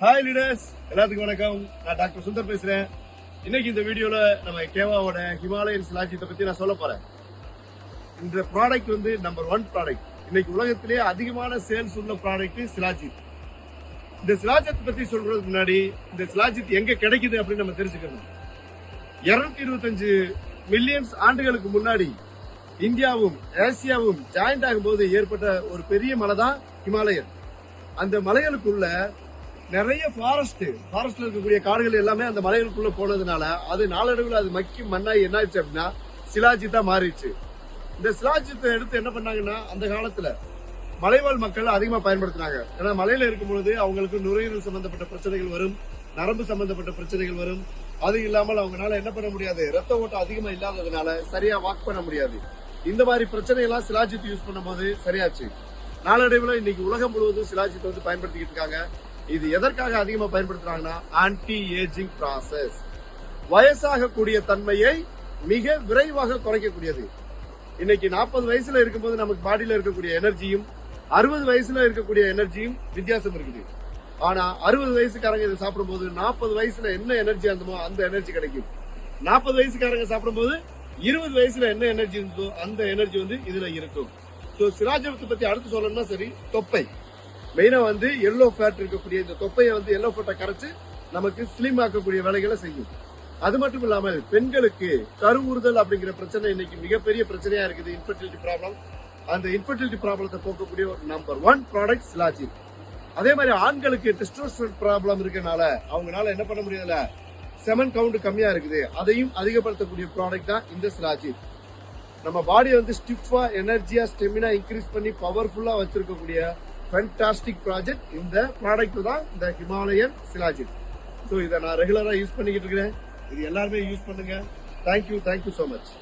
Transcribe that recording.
Hi leaders, எல்லாத்துக்கும் வணக்கம். நான் டாக்டர் சுந்தர் பேசுறேன். இன்னைக்கு இந்த வீடியோல நம்ம கேவாவோட ஹிமாலயன் சிலாஜித்தை பத்தி நான் சொல்ல போறேன். இந்த ப்ராடக்ட் வந்து நம்பர் 1 ப்ராடக்ட். இன்னைக்கு உலகத்திலேயே அதிகமான சேல்ஸ் உள்ள ப்ராடக்ட் சிலாஜித். இந்த சிலாஜித் பத்தி சொல்றதுக்கு முன்னாடி இந்த சிலாஜித் எங்க கிடைக்குது அப்படின்னு நம்ம தெரிஞ்சுக்கணும். 225 மில்லியன்ஸ் ஆண்டுகளுக்கு முன்னாடி இந்தியாவும் ஆசியாவும் ஜாயிண்ட் ஆகும் போது ஏற்பட்ட ஒரு பெரிய மலை தான் ஹிமாலயன். அந்த மலைகளுக்குள்ள நிறைய ஃபாரஸ்ட்ல இருக்கக்கூடிய காடுகள் எல்லாமே அந்த மலைகளுக்குள்ள போனதுனால அது நாளடைவில் அது மக்கி மண்ணாய் என்ன ஆயிடுச்சு அப்படின்னா சிலாஜித்தா மாறிடுச்சு. இந்த சிலாஜித்தை எடுத்து என்ன பண்ணாங்கன்னா அந்த காலத்துல மலைவாழ் மக்கள் அதிகமா பயன்படுத்தினாங்க. ஏன்னா மலையில இருக்கும் பொழுது அவங்களுக்கு நுரையீரல் சம்பந்தப்பட்ட பிரச்சனைகள் வரும், நரம்பு சம்பந்தப்பட்ட பிரச்சனைகள் வரும். அது இல்லாமல் அவங்களால என்ன பண்ண முடியாது, ரத்த ஓட்டம் அதிகமா இல்லாததுனால சரியா வாக் பண்ண முடியாது. இந்த மாதிரி பிரச்சனை எல்லாம் சிலாஜித் யூஸ் பண்ணும் போது சரியாச்சு. நாளடைவில் இன்னைக்கு உலகம் முழுவதும் சிலாஜித்தை வந்து பயன்படுத்திக்கிட்டு இருக்காங்க. இது எதற்காக அதிகமா பயன்படுத்துறாங்கன்னா ஆன்டி ஏஜிங் ப்ராசஸ். வயசாகக்கூடிய தன்மையை மிக விரைவாக குறைக்கக்கூடியது. இன்னைக்கு 40 வயசுல இருக்கும்போது நமக்கு பாடியில இருக்கக்கூடிய எனர்ஜியும் 60 வயசுல இருக்கக்கூடிய எனர்ஜியும் வித்தியாசம் இருக்குது. ஆனா 60 வயசுக்காரங்க இதை சாப்பிடும்போது 40 வயசுல என்ன எனர்ஜி இருந்தமோ அந்த எனர்ஜி கிடைக்கும். 40 வயசுக்காரங்க சாப்பிடும்போது 20 வயசுல என்ன எனர்ஜி இருந்தோ அந்த எனர்ஜி வந்து இதுல இருக்கும். சிலாஜித்தை பத்தி அடுத்து சொல்லணும்னா சரி, தொப்பை மெயினா வந்து எல்லோ ஃபேட் இருக்கக்கூடிய இந்த தொப்பையை வந்து எல்லோ ஃபேட்டை கரைச்சு நமக்கு ஸ்லிம் ஆக்கக்கூடிய வேலைகளை செய்யும். அது மட்டும் இல்லாமல் பெண்களுக்கு கருவுறுதல் அப்படிங்கிற பிரச்சனை இன்னைக்கு மிகப்பெரிய பிரச்சனையா இருக்குது, இன்ஃபர்டிலிட்டி ப்ராப்ளம். அந்த இன்ஃபர்டிலிட்டி ப்ராப்ளத்தை போக்கக்கூடிய ஒரு நம்பர் 1 ப்ராடக்ட் சிலாஜித். அதே மாதிரி ஆண்களுக்கு டெஸ்டோஸ்டெரான் ப்ராப்ளம் இருக்கனால அவங்களால என்ன பண்ண முடியல, செமன் கவுண்ட் கம்மியா இருக்குது, அதையும் அதிகப்படுத்தக்கூடிய ப்ராடக்ட் தான் இந்த சிலாஜித். நம்ம பாடியை வந்து ஸ்டிஃபா எனர்ஜியா ஸ்டெமினா இன்க்ரீஸ் பண்ணி பவர்ஃபுல்லா வச்சிருக்கக்கூடிய ஃபேன்டாஸ்டிக் ப்ராஜெக்ட் இந்த ப்ராடக்ட் தான் இந்த ஹிமாலயன் சிலாஜித். ஸோ இதை நான் ரெகுலரா யூஸ் பண்ணிக்கிட்டு இருக்கிறேன். இது எல்லாருமே யூஸ் பண்ணுங்க. Thank you so much.